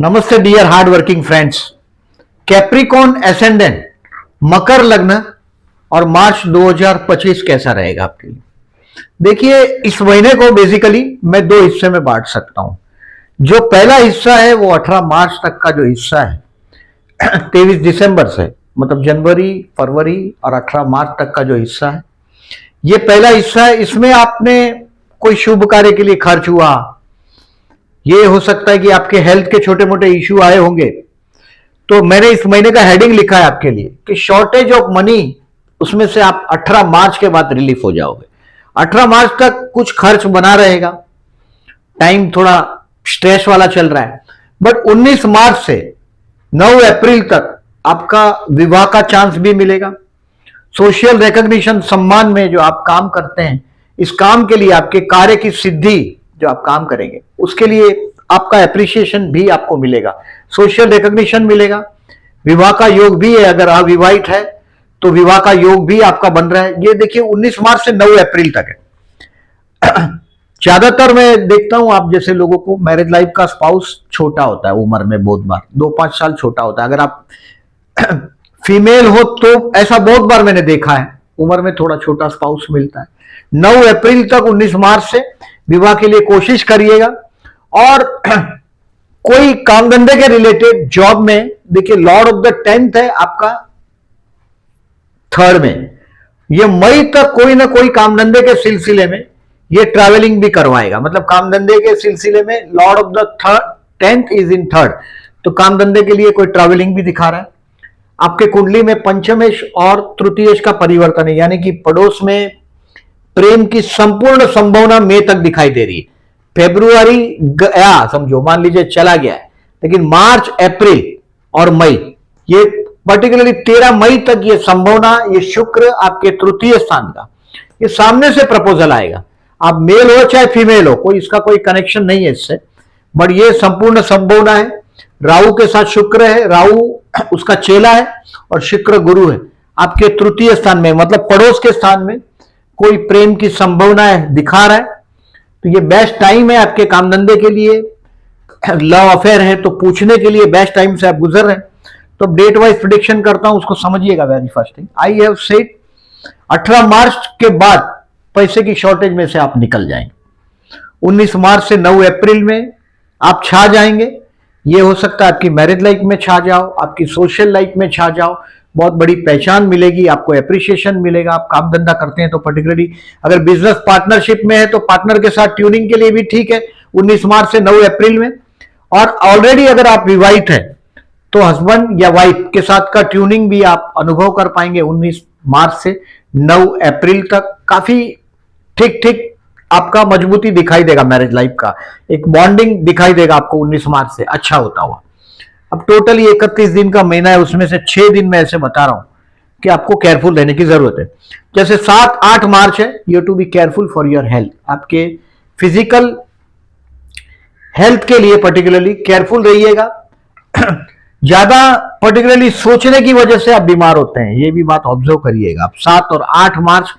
नमस्ते dear hard working friends. Capricorn ascendant मकर लग्न और मार्च 2025 कैसा रहेगा आपके लिए। देखिए, इस महीने को बेसिकली मैं दो हिस्से में बांट सकता हूं। जो पहला हिस्सा है वो 18 मार्च तक का जो हिस्सा है 23 दिसंबर से मतलब जनवरी फरवरी और 18 मार्च तक का जो हिस्सा है, ये पहला हिस्सा है। इसमें आपने कोई शुभ कार्य के लिए खर्च हुआ, ये हो सकता है कि आपके हेल्थ के छोटे मोटे इश्यू आए होंगे, तो मैंने इस महीने का हेडिंग लिखा है आपके लिए कि शॉर्टेज ऑफ मनी, उसमें से आप 18 मार्च के बाद रिलीफ हो जाओगे। 18 मार्च तक कुछ खर्च बना रहेगा, टाइम थोड़ा स्ट्रेस वाला चल रहा है, बट 19 मार्च से 9 अप्रैल तक आपका विवाह का चांस भी मिलेगा। सोशल रिकॉग्निशन, सम्मान में जो आप काम करते हैं, इस काम के लिए आपके कार्य की सिद्धि जो आप काम करेंगे उसके लिए आपका एप्रिसिएशन भी आपको मिलेगा, सोशल रिकॉग्निशन मिलेगा। विवाह का योग भी है, अगर अविवाहित है तो विवाह का योग भी आपका बन रहा है। ये देखिए 19 मार्च से 9 अप्रैल तक है। ज्यादातर मैं देखता हूं आप जैसे लोगों को मैरिज लाइफ का स्पाउस छोटा होता है उम्र में, बहुत बार 2-5 साल छोटा होता है। अगर आप फीमेल हो तो ऐसा बहुत बार मैंने देखा है, उम्र में थोड़ा छोटा स्पाउस मिलता है। 9 अप्रैल तक 19 मार्च से विवाह के लिए कोशिश करिएगा। और कोई काम धंधे के रिलेटेड जॉब में देखिए लॉर्ड ऑफ द 10th है आपका 3rd में, ये मई तक कोई ना कोई काम धंधे के सिलसिले में ये ट्रैवलिंग भी करवाएगा। मतलब काम धंधे के सिलसिले में Lord of the 10th is in 3rd, तो काम धंधे के लिए कोई ट्रैवलिंग भी दिखा रहा है। आपके कुंडली में पंचमेश और तृतीयेश का परिवर्तन है, यानी कि पड़ोस में प्रेम की संपूर्ण संभावना मई तक दिखाई दे रही है। फेब्रुआरी गया, समझो मान लीजिए चला गया है, लेकिन मार्च अप्रैल और मई, ये पर्टिकुलरली 13 मई तक ये संभावना, ये शुक्र आपके तृतीय स्थान का, ये सामने से प्रपोजल आएगा। आप मेल हो चाहे फीमेल हो, कोई इसका कोई कनेक्शन नहीं है इससे, बट ये संपूर्ण संभावना है। राहु के साथ शुक्र है, राहु उसका चेला है और शुक्र गुरु है आपके तृतीय स्थान में, मतलब पड़ोस के स्थान में कोई प्रेम की संभावनाएं दिखा रहा है। तो ये बेस्ट टाइम है आपके काम धंधे के लिए। लव अफेयर है तो पूछने के लिए बेस्ट टाइम से आप गुजर रहे हैं। तो डेट वाइज प्रिडिक्शन करता हूं, उसको समझिएगा। Very first thing I have said 18 मार्च के बाद पैसे की शॉर्टेज में से आप निकल जाएंगे। 19 मार्च से 9 अप्रैल में आप छा जाएंगे। ये हो सकता है आपकी मैरिज लाइफ में छा जाओ, आपकी सोशल लाइफ में छा जाओ, बहुत बड़ी पहचान मिलेगी, आपको एप्रिसिएशन मिलेगा। आप काम धंधा करते हैं तो पर्टिकुलरली अगर बिजनेस पार्टनरशिप में है तो पार्टनर के साथ ट्यूनिंग के लिए भी ठीक है 19 मार्च से 9 अप्रैल में। और ऑलरेडी अगर आप विवाहित हैं तो हस्बैंड या वाइफ के साथ का ट्यूनिंग भी आप अनुभव कर पाएंगे 19 मार्च से 9 अप्रैल तक। काफी ठीक ठीक आपका मजबूती दिखाई देगा, मैरिज लाइफ का एक बॉन्डिंग दिखाई देगा आपको 19 मार्च से अच्छा होता हुआ। अब टोटली 31 दिन का महीना है, उसमें से 6 दिन में ऐसे बता रहा हूं कि आपको केयरफुल रहने की जरूरत है। जैसे 7-8 मार्च है, you to be careful for your health. आपके फिजिकल हेल्थ के लिए पर्टिकुलरली केयरफुल रहिएगा। ज्यादा पर्टिकुलरली सोचने की वजह से आप बीमार होते हैं, ये भी बात ऑब्जर्व करिएगा आप। 7 और 8 मार्च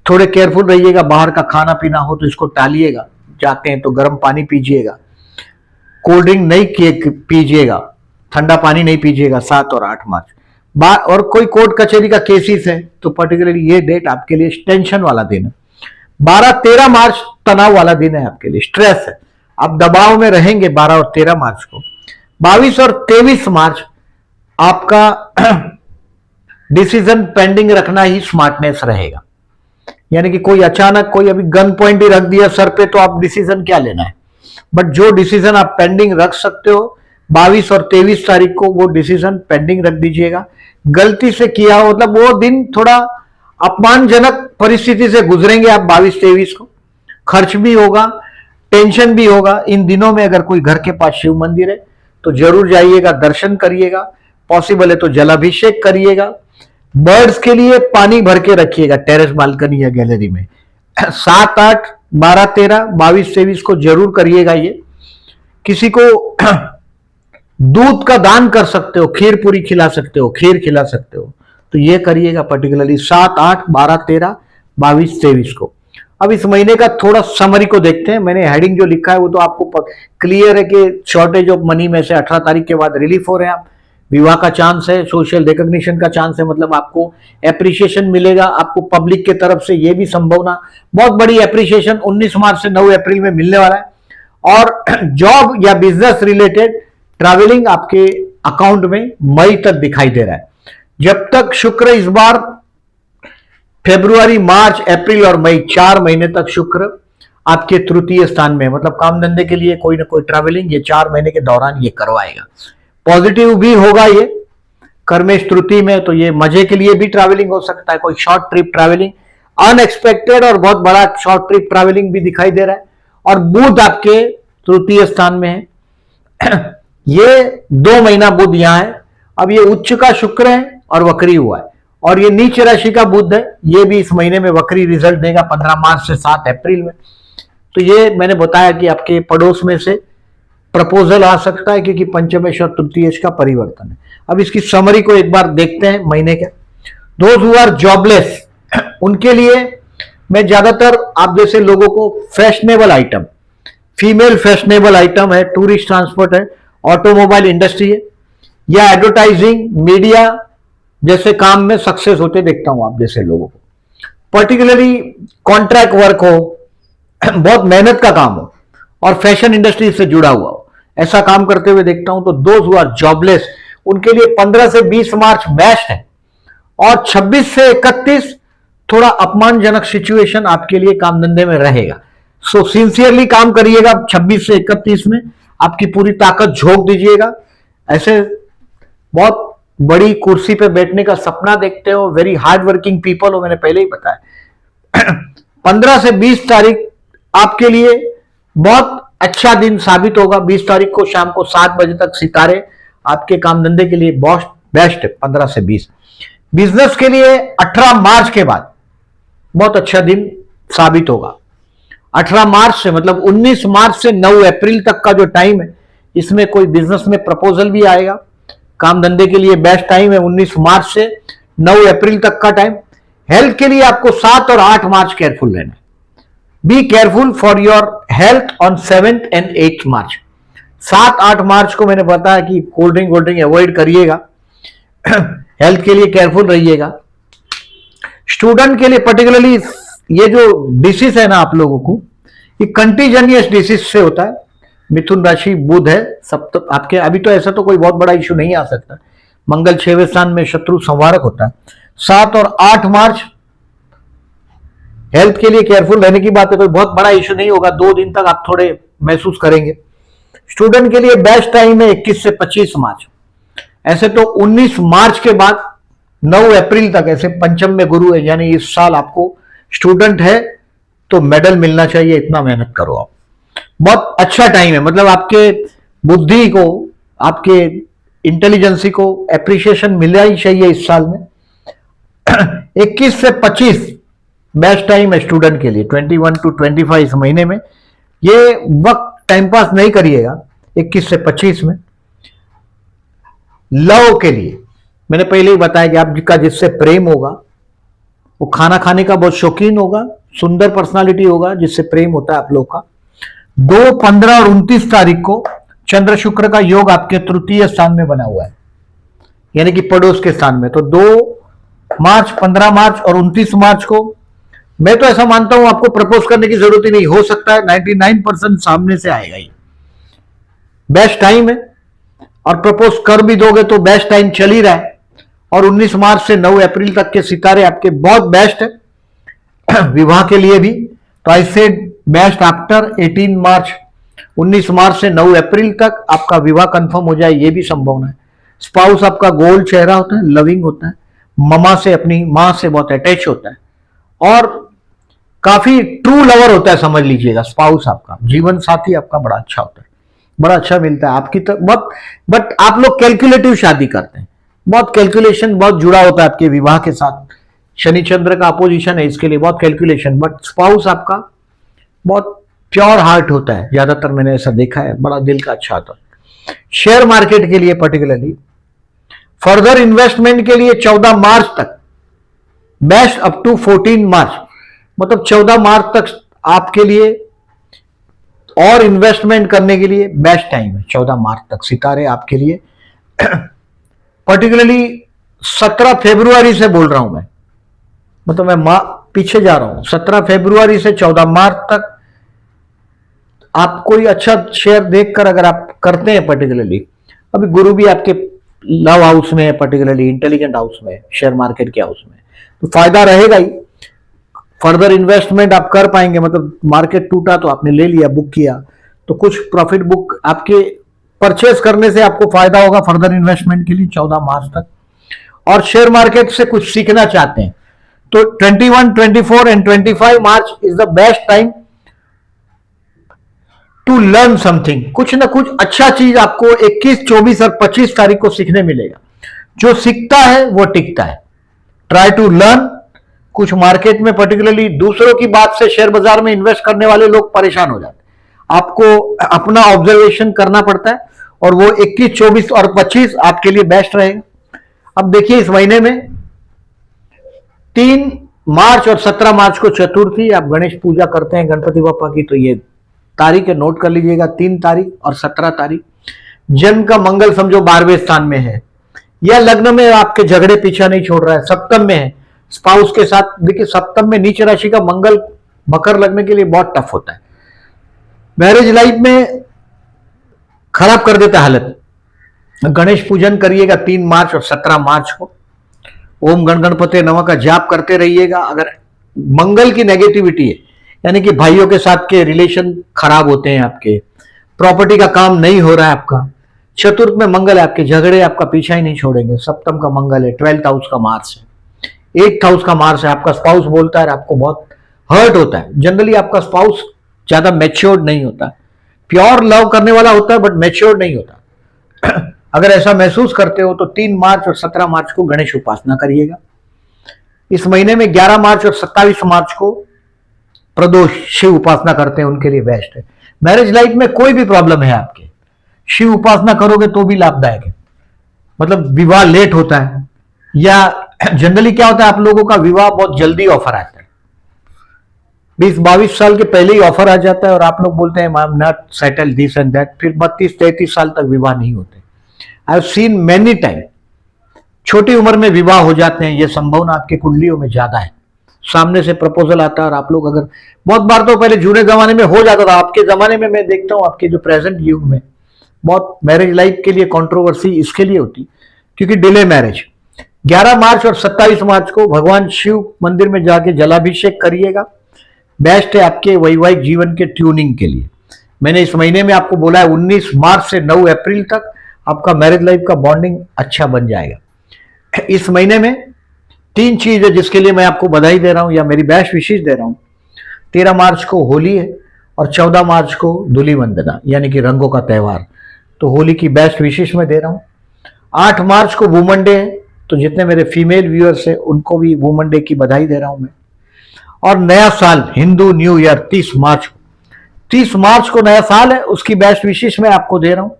थोड़े केयरफुल रहिएगा। बाहर का खाना पीना हो तो इसको टालिएगा, जाते हैं तो गर्म पानी पीजिएगा, कोल्ड ड्रिंक नहीं पीजिएगा, ठंडा पानी नहीं पीजिएगा 7 और 8 मार्च। और कोई कोर्ट कचहरी का केसेस है तो पर्टिकुलरली ये डेट आपके लिए टेंशन वाला दिन है। 12-13 मार्च तनाव वाला दिन है आपके लिए, स्ट्रेस है, आप दबाव में रहेंगे 12 और 13 मार्च को। 22 और 23 मार्च आपका डिसीजन पेंडिंग रखना ही स्मार्टनेस रहेगा। यानी कि कोई अचानक कोई अभी गन पॉइंट ही रख दिया सर पे तो आप डिसीजन क्या लेना है, बट जो डिसीजन आप पेंडिंग रख सकते हो 22 और 23 तारीख को वो डिसीजन पेंडिंग रख दीजिएगा। गलती से किया हो मतलब वो दिन थोड़ा अपमानजनक परिस्थिति से गुजरेंगे आप 22-23 को। खर्च भी होगा, टेंशन भी होगा। इन दिनों में अगर कोई घर के पास शिव मंदिर है तो जरूर जाइएगा, दर्शन करिएगा, पॉसिबल है तो जलाभिषेक करिएगा। बर्ड्स के लिए पानी भर के रखिएगा टेरेस बालकनी या गैलरी में। 7-8 12-13 22-23 को जरूर करिएगा। ये किसी को दूध का दान कर सकते हो, खीर पूरी खिला सकते हो, खीर खिला सकते हो, तो ये करिएगा पर्टिकुलरली 7-8 12-13 22-23 को। अब इस महीने का थोड़ा समरी को देखते हैं। मैंने हेडिंग जो लिखा है वो तो आपको क्लियर है कि शॉर्टेज ऑफ मनी में से 18 तारीख के बाद रिलीफ हो रहे हैं आप। विवाह का चांस है, सोशल रिकॉग्निशन का चांस है, मतलब आपको एप्रिसिएशन मिलेगा, आपको पब्लिक के तरफ से ये भी संभावना, बहुत बड़ी एप्रिसिएशन 19 मार्च से 9 अप्रैल में मिलने वाला है। और जॉब या बिजनेस रिलेटेड ट्रैवलिंग आपके अकाउंट में मई तक दिखाई दे रहा है। जब तक शुक्र इस बार फरवरी, मार्च, अप्रैल और मई 4 महीने तक शुक्र आपके तृतीय स्थान में, मतलब काम धंधे के लिए कोई ना कोई ट्रैवलिंग ये 4 महीने के दौरान ये करवाएगा। पॉजिटिव भी होगा ये कर्मेश तृतीय में, तो ये मजे के लिए भी ट्रैवलिंग हो सकता है, कोई शॉर्ट ट्रिप ट्रैवलिंग, अनएक्सपेक्टेड और बहुत बड़ा शॉर्ट ट्रिप ट्रैवलिंग भी दिखाई दे रहा है। और बुध आपके तृतीय स्थान में है ये 2 महीना बुध यहां है। अब ये उच्च का शुक्र है और वक्री हुआ है, और ये नीच राशि का बुध है, ये भी इस महीने में वक्री रिजल्ट देगा 15 मार्च से 7 अप्रैल में। तो ये मैंने बताया कि आपके पड़ोस में से प्रपोजल आ सकता है, क्योंकि पंचमेश और तृतीयेश का परिवर्तन है। अब इसकी समरी को एक बार देखते हैं महीने के। दोज हु आर जॉबलेस, उनके लिए मैं ज्यादातर आप जैसे लोगों को fashionable item, female fashionable item है, टूरिस्ट ट्रांसपोर्ट है, ऑटोमोबाइल इंडस्ट्री है, या एडवर्टाइजिंग मीडिया जैसे काम में सक्सेस होते देखता हूं आप जैसे लोगों को। पर्टिकुलरली कॉन्ट्रैक्ट वर्क हो, बहुत मेहनत का काम हो और फैशन इंडस्ट्री से जुड़ा हुआ हो, ऐसा काम करते हुए देखता हूं। तो दोज हु आर जॉबलेस, उनके लिए 15 से 20 मार्च बेस्ट है, और 26 से 31 थोड़ा अपमानजनक सिचुएशन आपके लिए काम धंधे में रहेगा। सो सिंसियरली काम करिएगा 26 से 31 में, आपकी पूरी ताकत झोंक दीजिएगा। ऐसे बहुत बड़ी कुर्सी पे बैठने का सपना देखते हो, वेरी हार्ड वर्किंग पीपल हो, मैंने पहले ही बताया। 15 से 20 तारीख आपके लिए बहुत अच्छा दिन साबित होगा। 20 तारीख को शाम को 7 बजे तक सितारे आपके काम धंधे के लिए बेस्ट है। 15 से 20 बिजनेस के लिए 18 मार्च के बाद बहुत अच्छा दिन साबित होगा। 18 मार्च से मतलब 19 मार्च से 9 अप्रैल तक का जो टाइम है, इसमें कोई बिजनेस में प्रपोजल भी आएगा। काम धंधे के लिए बेस्ट टाइम है 19 मार्च से 9 अप्रैल तक का टाइम। हेल्थ के लिए आपको 7 और 8 मार्च केयरफुल रहना है। B careful for your health on 7th and 8th मार्च। 7-8 मार्च को मैंने बताया कि कोल्ड ड्रिंक अवॉइड करिएगा, हेल्थ के लिए केयरफुल रहिएगा। स्टूडेंट के लिए पर्टिकुलरली ये जो डिसीज है ना आप लोगों को, ये कंटीजेनियस डिसीज से होता है। मिथुन राशि बुध है सब, तो आपके अभी तो ऐसा तो कोई बहुत बड़ा इशू नहीं आ सकता। मंगल 6वें स्थान में शत्रु संवारक होता है। 7 और 8 मार्च हेल्थ के लिए केयरफुल रहने की बात है, कोई बहुत बड़ा इशू नहीं होगा। 2 दिन तक आप थोड़े महसूस करेंगे। स्टूडेंट के लिए बेस्ट टाइम है 21 से 25 मार्च। ऐसे तो 19 मार्च के बाद 9 अप्रैल तक ऐसे पंचम में गुरु है, यानी इस साल आपको स्टूडेंट है तो मेडल मिलना चाहिए, इतना मेहनत करो आप। बहुत अच्छा टाइम है, मतलब आपके बुद्धि को, आपके इंटेलिजेंसी को एप्रिसिएशन मिलना ही चाहिए इस साल में। 21 से 25 बेस्ट टाइम है स्टूडेंट के लिए। 21 to 25 इस महीने में ये वक्त टाइम पास नहीं करिएगा। 21 से 25 में लव के लिए मैंने पहले ही बताया कि आपका जिससे प्रेम होगा वो खाना खाने का बहुत शौकीन होगा, सुंदर पर्सनालिटी होगा जिससे प्रेम होता है आप लोग का। 2, 15 और 29 तारीख को चंद्र शुक्र का योग आपके तृतीय स्थान में बना हुआ है, यानी कि पड़ोस के स्थान में। तो 2 मार्च, 15 मार्च और 29 मार्च को मैं तो ऐसा मानता हूं आपको प्रपोज करने की जरूरत ही नहीं, हो सकता है 99% सामने से आएगा। ये बेस्ट टाइम है, और प्रपोज कर भी दोगे तो बेस्ट टाइम चल ही रहा है। और 19 मार्च से 9 अप्रैल तक के सितारे आपके बहुत बेस्ट है विवाह के लिए भी। तो आई सेड बेस्ट आफ्टर 18 मार्च। 19 मार्च से 9 अप्रैल तक आपका विवाह कंफर्म हो जाए, ये भी संभावना है। स्पाउस आपका गोल्ड चेहरा होता है, लविंग होता है, ममा से, अपनी मां से बहुत अटैच होता है, और काफी ट्रू लवर होता है, समझ लीजिएगा। स्पाउस आपका जीवन साथी आपका बड़ा अच्छा होता है, बड़ा अच्छा मिलता है आपकी तो बहुत। बट आप लोग कैलकुलेटिव शादी करते हैं, बहुत कैलकुलेशन बहुत जुड़ा होता है आपके विवाह के साथ। शनि चंद्र का अपोजिशन है, इसके लिए बहुत कैलकुलेशन। बट स्पाउस आपका बहुत प्योर हार्ट होता है, ज्यादातर मैंने ऐसा देखा है, बड़ा दिल का अच्छा होता है। शेयर मार्केट के लिए पर्टिकुलरली फर्दर इन्वेस्टमेंट के लिए 14 मार्च तक बेस्ट, अप टू 14 मार्च। मतलब 14 मार्च तक आपके लिए और इन्वेस्टमेंट करने के लिए बेस्ट टाइम है। 14 मार्च तक सितारे आपके लिए पर्टिकुलरली 17 फरवरी से बोल रहा हूं मैं, मतलब मैं पीछे जा रहा हूं। 17 फरवरी से 14 मार्च तक आप कोई अच्छा शेयर देखकर अगर आप करते हैं, पर्टिकुलरली अभी गुरु भी आपके लव हाउस में है, पर्टिकुलरली इंटेलिजेंट हाउस में, शेयर मार्केट के हाउस में, तो फायदा रहेगा ही। फर्दर इन्वेस्टमेंट आप कर पाएंगे, मतलब मार्केट टूटा तो आपने ले लिया, बुक किया, तो कुछ प्रॉफिट बुक आपके परचेस करने से आपको फायदा होगा फर्दर इन्वेस्टमेंट के लिए 14 मार्च तक। और शेयर मार्केट से कुछ सीखना चाहते हैं तो 21, 24 and 25 March is the best time to learn something. कुछ ना कुछ अच्छा चीज आपको 21, 24 और 25 तारीख को सीखने मिलेगा। जो सीखता है वो टिकता है। Try to learn. कुछ मार्केट में पर्टिकुलरली दूसरों की बात से शेयर बाजार में इन्वेस्ट करने वाले लोग परेशान हो जाते हैं। आपको अपना ऑब्जर्वेशन करना पड़ता है और वो 21, 24 और 25 आपके लिए बेस्ट रहेगा। अब देखिए इस महीने में 3 मार्च और 17 मार्च को चतुर्थी, आप गणेश पूजा करते हैं गणपति बप्पा की, तो ये तारीख है, नोट कर लीजिएगा। 3 तारीख और 17 तारीख जन्म का मंगल समझो 12वें स्थान में है, या लग्न में आपके झगड़े पीछा नहीं छोड़ रहा है, सप्तम में है स्पाउस के साथ। देखिए सप्तम में नीच राशि का मंगल मकर लग्न के लिए बहुत टफ होता है, मैरिज लाइफ में खराब कर देता है हालत। गणेश पूजन करिएगा 3 मार्च और 17 मार्च को। ओम गण गणपते नमः का जाप करते रहिएगा। अगर मंगल की नेगेटिविटी है, यानी कि भाइयों के साथ के रिलेशन खराब होते हैं, आपके प्रॉपर्टी का काम नहीं हो रहा है आपका, चतुर्थ में मंगल है, आपके झगड़े आपका पीछा ही नहीं छोड़ेंगे। सप्तम का मंगल है, 12th हाउस का मार्स है, 8th हाउस का मार्स है। आपका स्पाउस बोलता है, आपको बहुत हर्ट होता है। जनरली आपका स्पाउस ज्यादा मैच्योर्ड नहीं होता, प्योर लव करने वाला होता है बट मैच्योर्ड नहीं होता। अगर ऐसा महसूस करते हो तो 3 मार्च और 17 मार्च को गणेश उपासना करिएगा। इस महीने में 11 मार्च और 27 मार्च को प्रदोष शिव उपासना करते हैं, उनके लिए बेस्ट है। मैरिज लाइफ में कोई भी प्रॉब्लम है आपके, शिव उपासना करोगे तो भी लाभदायक है। मतलब विवाह लेट होता है, या जनरली क्या होता है, आप लोगों का विवाह बहुत जल्दी ऑफर आता है, 20-22 साल के पहले ही ऑफर आ जाता है और आप लोग बोलते हैं I am not settled this and that, फिर 32-33 साल तक विवाह नहीं होते। I have seen many time छोटी उम्र में विवाह हो जाते हैं। ये संभावना आपकी कुंडलियों में ज्यादा है। सामने से प्रपोजल आता है और आप लोग अगर, बहुत बार तो पहले जूने जमाने में हो जाता था, आपके जमाने में मैं देखता हूं, आपके जो प्रेजेंट युग में बहुत मैरिज लाइफ के लिए कंट्रोवर्सी इसके लिए होती क्योंकि डिले मैरिज। 11 मार्च और 27 मार्च को भगवान शिव मंदिर में जाके जलाभिषेक करिएगा, बेस्ट है आपके वैवाहिक जीवन के ट्यूनिंग के लिए। मैंने इस महीने में आपको बोला है 19 मार्च से 9 अप्रैल तक आपका मैरिज लाइफ का बॉन्डिंग अच्छा बन जाएगा। इस महीने में 3 चीज है जिसके लिए मैं आपको बधाई दे रहा हूं या मेरी बेस्ट विशेष दे रहा हूं। 13 मार्च को होली है और 14 मार्च को धूली वंदना यानी कि रंगों का त्यौहार, तो होली की बेस्ट विशेष मैं दे रहा हूं। 8 मार्च को वुमन डे है, तो जितने मेरे फीमेल व्यूअर्स हैं उनको भी वुमन डे की बधाई दे रहा हूं मैं। और नया साल हिंदू न्यू ईयर 30 मार्च को, 30 मार्च को नया साल है, उसकी बेस्ट विशेष मैं आपको दे रहा हूं।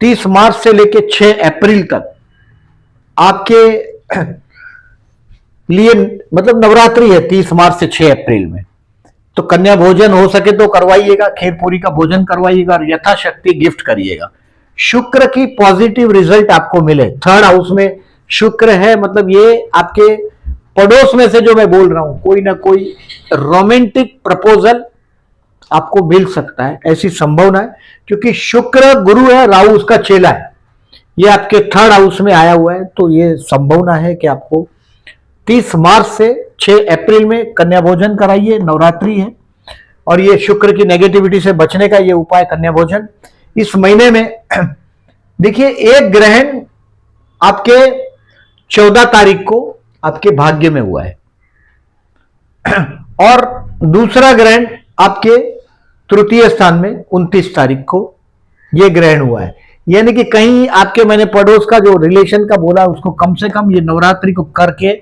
30 मार्च से लेकर 6 अप्रैल तक आपके लिए मतलब नवरात्रि है, 30 मार्च से 6 अप्रैल में, तो कन्या भोजन हो सके तो करवाइएगा, खीर पूरी का भोजन करवाइएगा और यथाशक्ति गिफ्ट करिएगा। शुक्र की पॉजिटिव रिजल्ट आपको मिले। 3rd हाउस में शुक्र है, मतलब ये आपके पड़ोस में से जो मैं बोल रहा हूं, कोई ना कोई रोमांटिक प्रपोजल आपको मिल सकता है, ऐसी संभावना है क्योंकि शुक्र गुरु है, राहु उसका चेला है, ये आपके 3rd हाउस में आया हुआ है, तो ये संभावना है कि आपको 30 मार्च से 6 अप्रैल में कन्या भोजन कराइए। नवरात्रि है और ये शुक्र की नेगेटिविटी से बचने का ये उपाय कन्या भोजन। इस महीने में देखिए एक ग्रहण आपके 14 तारीख को आपके भाग्य में हुआ है और दूसरा ग्रहण आपके तृतीय स्थान में 29 तारीख को ये ग्रहण हुआ है। यानी कि कहीं आपके, मैंने पड़ोस का जो रिलेशन का बोला उसको कम से कम ये नवरात्रि को करके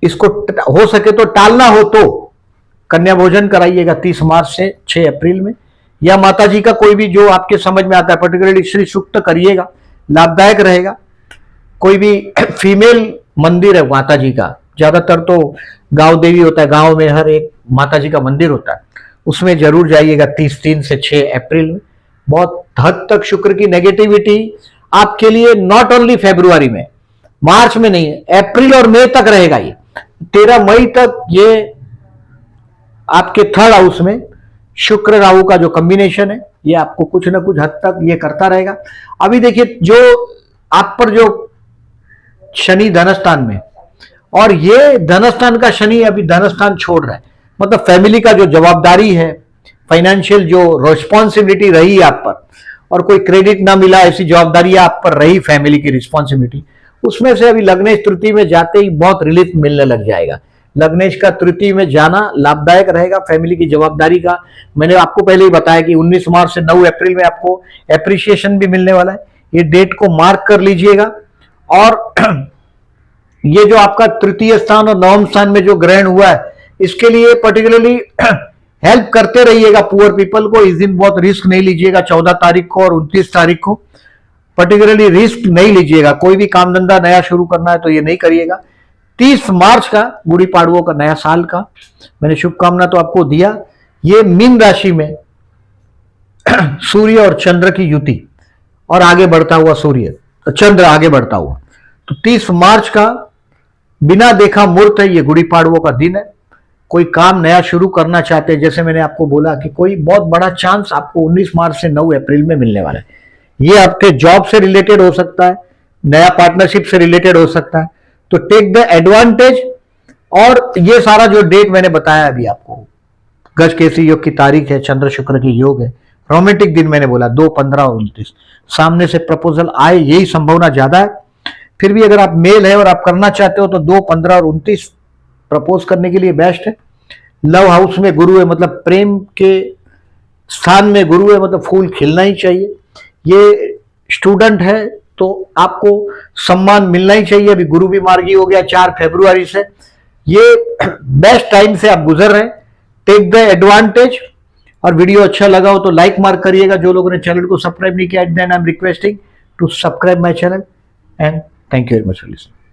इसको हो सके तो टालना हो तो कन्या भोजन कराइएगा 30 मार्च से 6 अप्रैल में, या माता जी का कोई भी जो आपके समझ में आता है, पर्टिकुलरली श्री सूक्त करिएगा, लाभदायक रहेगा। कोई भी फीमेल मंदिर है माता जी का ज्यादातर तो गांव देवी होता है, गांव में हर एक माता जी का मंदिर होता है, उसमें जरूर जाइएगा 3 से 6 अप्रैल में। बहुत हद तक शुक्र की नेगेटिविटी आपके लिए नॉट ओनली फेब्रुआरी में, मार्च में नहीं है, अप्रैल और मई तक रहेगा। ये 13 मई तक ये आपके थर्ड हाउस में शुक्र राहु का जो कॉम्बिनेशन है ये आपको कुछ ना कुछ हद तक ये करता रहेगा। अभी देखिए जो आप पर जो शनि धनस्थान में, और ये धनस्थान का शनि अभी धनस्थान छोड़ रहा है, मतलब फैमिली का जो जवाबदारी है, फाइनेंशियल जो रिस्पॉन्सिबिलिटी रही आप पर, और कोई क्रेडिट ना मिला ऐसी जवाबदारी आप पर रही, फैमिली की रिस्पॉन्सिबिलिटी, उसमें से अभी लग्नेश तृतीय में जाते ही बहुत रिलीफ मिलने लग जाएगा। लग्नेश का तृतीय में जाना लाभदायक रहेगा फैमिली की जवाबदारी का। मैंने आपको पहले ही बताया कि 19 मार्च से 9 अप्रैल में आपको एप्रिसिएशन भी मिलने वाला है, ये डेट को मार्क कर लीजिएगा। और ये जो आपका तृतीय स्थान और नवम स्थान में जो ग्रहण हुआ है, इसके लिए पर्टिकुलरली हेल्प करते रहिएगा पुअर पीपल को। इस दिन बहुत रिस्क नहीं लीजिएगा, 14 तारीख को और 29 तारीख को पर्टिकुलरली रिस्क नहीं लीजिएगा। कोई भी काम धंधा नया शुरू करना है तो ये नहीं करिएगा। 30 मार्च का गुड़ी पाड़वों का नया साल का मैंने शुभकामना तो आपको दिया। ये मीन राशि में सूर्य और चंद्र की युति, और आगे बढ़ता हुआ सूर्य चंद्र आगे बढ़ता हुआ, तो 30 मार्च का बिना देखा मुहूर्त है, ये गुड़ी पाड़वों का दिन है। कोई काम नया शुरू करना चाहते हैं, जैसे मैंने आपको बोला कि कोई बहुत बड़ा चांस आपको 19 मार्च से 9 अप्रैल में मिलने वाला है। ये आपके जॉब से रिलेटेड हो सकता है, नया पार्टनरशिप से रिलेटेड हो सकता है, तो टेक द एडवांटेज। और ये सारा जो डेट मैंने बताया अभी आपको, गजकेसरी योग की तारीख है, चंद्र शुक्र की योग है, रोमांटिक दिन मैंने बोला 2, 15 और 29, सामने से प्रपोजल आए यही संभावना ज्यादा है। फिर भी अगर आप मेल है और आप करना चाहते हो तो 2, 15 और 29 प्रपोज करने के लिए बेस्ट है। लव हाउस में गुरु है, मतलब प्रेम के स्थान में गुरु है, मतलब फूल खिलना ही चाहिए। ये स्टूडेंट है तो आपको सम्मान मिलना ही चाहिए। अभी गुरु भी मार्गी हो गया 4 फरवरी से, ये बेस्ट टाइम से आप गुजर रहे हैं, टेक द एडवांटेज। और वीडियो अच्छा लगा हो तो लाइक मार्क करिएगा। जो लोगों ने चैनल को सब्सक्राइब नहीं किया, then I am requesting to subscribe my channel and thank you very much for listening.